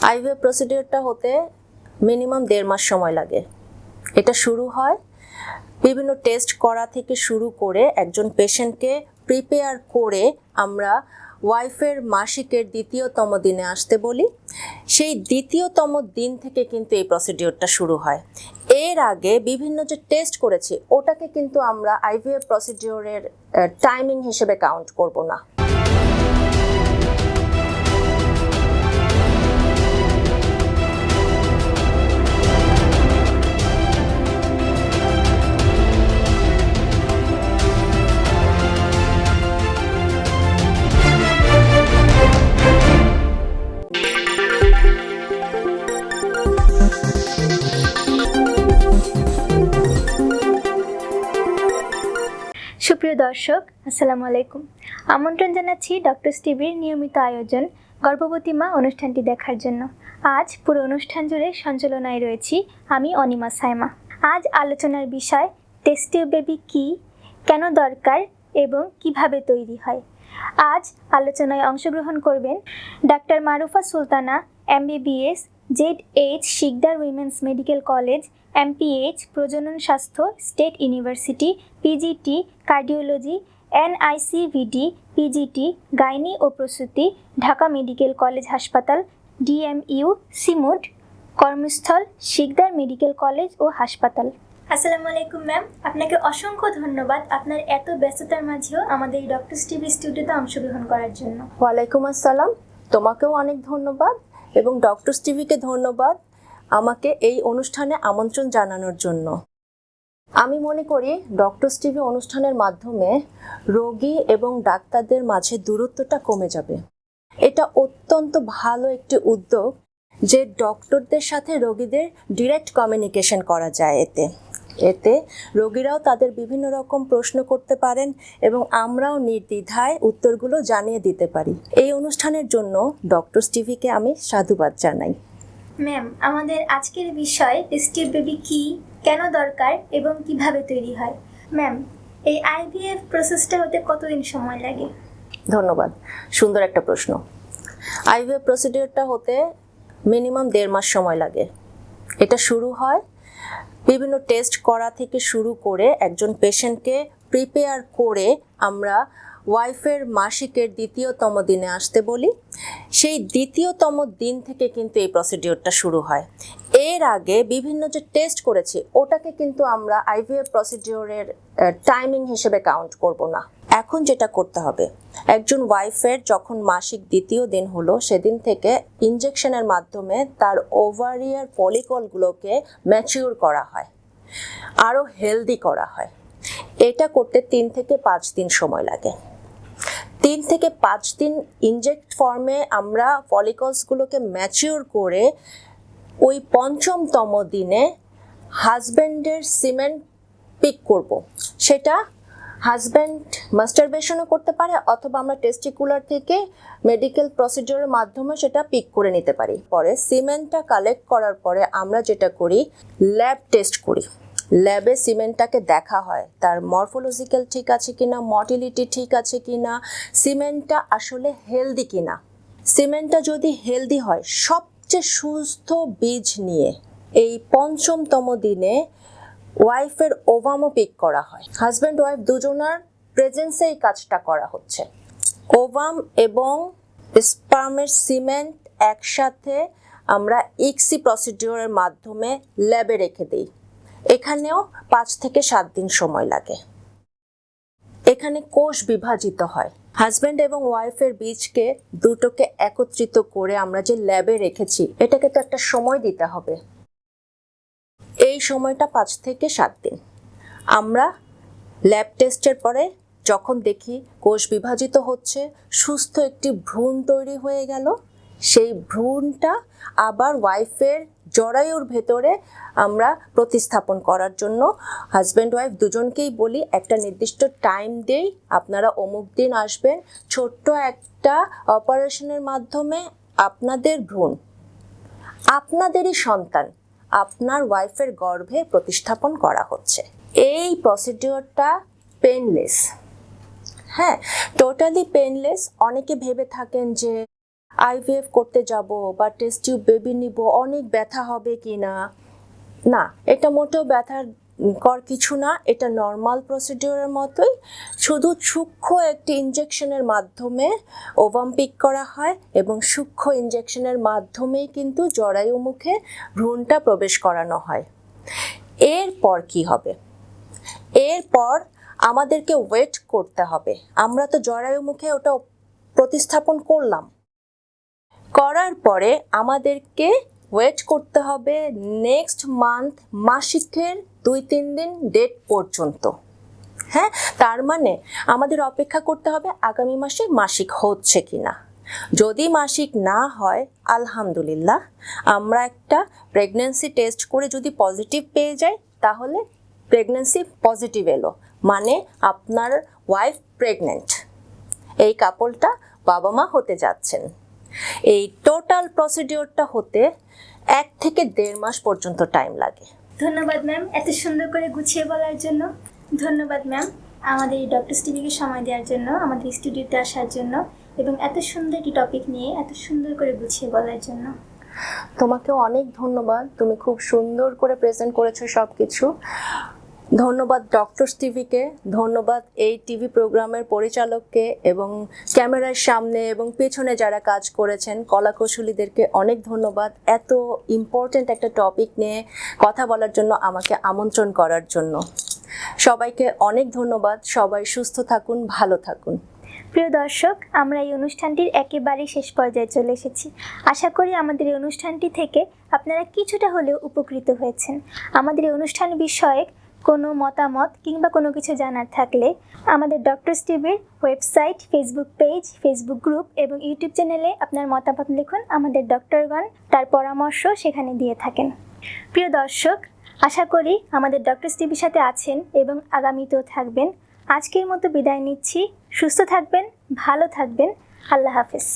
IVF প্রসিডিওরটা হতে minimum 1.5 মাস সময় লাগে। এটা শুরু হয় বিভিন্ন টেস্ট করা থেকে শুরু করে একজন পেশেন্টকে প্রিপেয়ার করে আমরা ওয়াইফের মাসিকের 2য়তম দিনে আসতে বলি। সেই 2য়তম দিন থেকে কিন্তু এই প্রসিডিওরটা শুরু হয়। এর আগে বিভিন্ন যে টেস্ট করেছি ওটাকে কিন্তু আমরা আইভিএফ প্রসিডিওরের টাইমিং হিসেবে কাউন্ট করব না। সুপ্রিয় দর্শক, আসসালামু আলাইকুম। আমন্ত্রণ জানাচ্ছি ডক্টরস টিভির নিয়মিত আয়োজন গর্ভবতী মা অনুষ্ঠানটি দেখার জন্য। আজ পুরো অনুষ্ঠান জুড়ে সঞ্চালনায় রয়েছি আমি অনিমা সাইমা। আজ আলোচনার বিষয় টেস্ট টিউব বেবি কী, কেন দরকার এবং কিভাবে তৈরি হয়। আজ আলোচনায় অংশগ্রহণ করবেন doctor Marufa Sultana, MBBS, ZH Sikder women's medical college, MPH প্রজনন স্বাস্থ্য, state university, PGT cardiology, NICVD, PGT gynae ও প্রসূতি, ঢাকা মেডিকেল কলেজ হাসপাতাল, DMU, সিমুড কর্মস্থল, শিকদার মেডিকেল কলেজ ও হাসপাতাল। আসসালামু আলাইকুম ম্যাম, আপনাকে অসংখ্য ধন্যবাদ আপনার এত ব্যস্ততার মাঝেও আমাদের এই ডক্টরস টিভি স্টুডিওতে অংশগ্রহণ করার জন্য। ওয়ালাইকুম আসসালাম, তোমাকেও অনেক ধন্যবাদ এবং ডক্টরস টিভিকে ধন্যবাদ আমাকে এই অনুষ্ঠানে আমন্ত্রণ জানানোর জন্য। আমি মনে করি ডক্টরস টিভি অনুষ্ঠানের মাধ্যমে রোগী এবং ডাক্তারদের মাঝে দূরত্বটা কমে যাবে। এটা অত্যন্ত ভালো একটি উদ্যোগ যে ডক্টরদের সাথে রোগীদের ডিরেক্ট কমিউনিকেশন করা যায়। এতে রোগীরাও তাদের বিভিন্ন রকম প্রশ্ন করতে পারেন এবং আমরাও নির্দ্বিধায় উত্তরগুলো জানিয়ে দিতে পারি। এই অনুষ্ঠানের জন্য ডক্টরস টিভিকে আমি সাধুবাদ জানাই। ম্যাম, আমাদের আজকের বিষয় টেস্ট টিউব বেবি কী, কেন দরকার এবং কিভাবে তৈরি হয়। ম্যাম, এই IVF প্রসেসটা হতে কতদিন সময় লাগে? ধন্যবাদ, সুন্দর একটা প্রশ্ন। আইভিএফ প্রসিডিওরটা হতে মিনিমাম 1.5 মাস সময় লাগে। এটা শুরু হয় বিভিন্ন টেস্ট করা থেকে শুরু করে একজন পেশেন্টকে প্রিপেয়ার করে আমরা ওয়াইফের মাসিকের 2য়তম দিনে আসতে বলি। সেই 2য়তম দিন থেকে কিন্তু এই প্রসিডিওরটা শুরু হয়। এর আগে বিভিন্ন যে টেস্ট করেছি ওটাকে কিন্তু আমরা আইভিএফ প্রসিডিওরের টাইমিং হিসেবে কাউন্ট করব না। এখন যেটা করতে হবে, একজন ওয়াইফের যখন মাসিক 2য় দিন হলো সেদিন থেকে ইনজেকশনের মাধ্যমে তার ওভারিয়ার ফলিকলগুলোকে ম্যাচিউর করা হয়, আরও হেলদি করা হয়। এটা করতে 3 থেকে 5 দিন সময় লাগে। 3 থেকে 5 দিন ইনজেক্ট ফর্মে আমরা ফলিকলসগুলোকে ম্যাচিউর করে ওই 5মতম দিনে হাজব্যান্ডের সিমেন্ট পিক করব। সেটা হাজব্যান্ড মাস্টারবেশনও করতে পারে অথবা আমরা টেস্টিকুলার থেকে মেডিকেল প্রসিডিওরের মাধ্যমে সেটা পিক করে নিতে পারি। পরে সিমেন্টটা কালেক্ট করার পরে আমরা যেটা করি, ল্যাব টেস্ট করি। ল্যাবে সিমেন্টটাকে দেখা হয় তার মরফোলজিক্যাল ঠিক আছে কিনা, মটিলিটি ঠিক আছে কিনা, সিমেন্টটা আসলে হেলদি কিনা। সিমেন্টটা যদি হেলদি হয়, সবচেয়ে সুস্থ বীজ নিয়ে এই 5মতম দিনে ওয়াইফের ওভামও পিক করা হয়। হাজব্যান্ড ওয়াইফ দুজনার প্রেজেন্সে এই কাজটা করা হচ্ছে। ওভাম এবং স্পার্মের সিমেন্ট একসাথে আমরা ইক্সি প্রসিডিওরের মাধ্যমে ল্যাবে রেখে দিই। এখানেও 5 থেকে 7 দিন সময় লাগে। এখানে কোষ বিভাজিত হয়। হাজব্যান্ড এবং ওয়াইফের বীজকে দুটোকে একত্রিত করে আমরা যে ল্যাবে রেখেছি এটাকে তো একটা সময় দিতে হবে। এই সময়টা 5 থেকে 7 দিন। আমরা ল্যাব টেস্টের পরে যখন দেখি কোষ বিভাজিত হচ্ছে, সুস্থ একটি ভ্রূণ তৈরি হয়ে গেল, সেই ভ্রূণটা আবার ওয়াইফের জরায়ুর ভেতরে আমরা প্রতিস্থাপন করার জন্য হাজব্যান্ড ওয়াইফ দুজনকেই বলি একটা নির্দিষ্ট টাইম দেই, আপনারা অমুক দিন আসবেন। ছোট্ট একটা অপারেশনের মাধ্যমে আপনাদের ভ্রূণ, আপনাদেরই সন্তান আপনার ওয়াইফের গর্ভে প্রতিস্থাপন করা হচ্ছে। এই প্রসিডিওরটা পেনলেস। হ্যাঁ, টোটালি পেনলেস। অনেকে ভেবে থাকেন যে আইভিএফ করতে যাব বা টেস্ট টিউব বেবি নিব, অনেক ব্যথা হবে কি না। না, এটা মোটেও ব্যথার কর কিছু না। এটা নর্মাল প্রসিডিওরের মতোই, শুধু সূক্ষ্ম একটি ইনজেকশনের মাধ্যমে ওভাম পিক করা হয় এবং সূক্ষ্ম ইনজেকশনের মাধ্যমেই কিন্তু জরায়ু মুখে ভ্রূণটা প্রবেশ করানো হয়। এরপর কি হবে? এরপর আমাদেরকে ওয়েট করতে হবে। আমরা তো জরায়ু মুখে ওটা প্রতিস্থাপন করলাম, করার পরে আমাদেরকে ওয়েট করতে হবে নেক্সট মান্থ, মাসিকের 2-3 দিন ডেট পর্যন্ত। হ্যাঁ, তার মানে আমাদের অপেক্ষা করতে হবে আগামী মাসে মাসিক হচ্ছে কিনা। যদি মাসিক না হয়, আলহামদুলিল্লাহ, আমরা একটা প্রেগন্যান্সি টেস্ট করে যদি পজিটিভ পেয়ে যাই, তাহলে প্রেগন্যান্সি পজিটিভ এলো, মানে আপনার ওয়াইফ প্রেগনেন্ট, এই কাপলটা বাবা মা হতে যাচ্ছেন। এই টোটাল প্রসিডিওরটা হতে 1 থেকে 1.5 মাস পর্যন্ত টাইম লাগে। ধন্যবাদ ম্যাম, এত সুন্দর করে গুছিয়ে বলার জন্য। ধন্যবাদ ম্যাম আমাদের এই ডক্টরস টিভিকে সময় দেওয়ার জন্য, আমাদের স্টুডিওতে আসার জন্য এবং এত সুন্দর একটি টপিক নিয়ে এত সুন্দর করে গুছিয়ে বলার জন্য। তোমাকেও অনেক ধন্যবাদ, তুমি খুব সুন্দর করে প্রেজেন্ট করেছো সব কিছু। ধন্যবাদ ডক্টরস টিভিকে, ধন্যবাদ এই টিভি প্রোগ্রামের পরিচালককে এবং ক্যামেরার সামনে এবং পেছনে যারা কাজ করেছেন কলাকৌশলীদেরকে অনেক ধন্যবাদ, এত ইম্পর্ট্যান্ট একটা টপিক নিয়ে কথা বলার জন্য আমাকে আমন্ত্রণ করার জন্য। সবাইকে অনেক ধন্যবাদ। সবাই সুস্থ থাকুন, ভালো থাকুন। প্রিয় দর্শক, আমরা এই অনুষ্ঠানটির একেবারেই শেষ পর্যায়ে চলে এসেছি। আশা করি আমাদের এই অনুষ্ঠানটি থেকে আপনারা কিছুটা হলেও উপকৃত হয়েছেন। আমাদের এই অনুষ্ঠান বিষয়ে কোনো মতামত কিংবা কোনো কিছু জানার থাকলে আমাদের ডক্টরস টিভির website, Facebook page, Facebook group এবং ইউটিউব চ্যানেলে আপনার মতামত লিখুন। আমাদের ডক্টরগণ তার পরামর্শ সেখানে দিয়ে থাকেন। প্রিয় দর্শক, আশা করি আমাদের ডক্টরস টিভির সাথে আছেন এবং আগামীতেও থাকবেন। আজকের মতো বিদায় নিচ্ছি। সুস্থ থাকবেন, ভালো থাকবেন। আল্লাহ হাফেজ।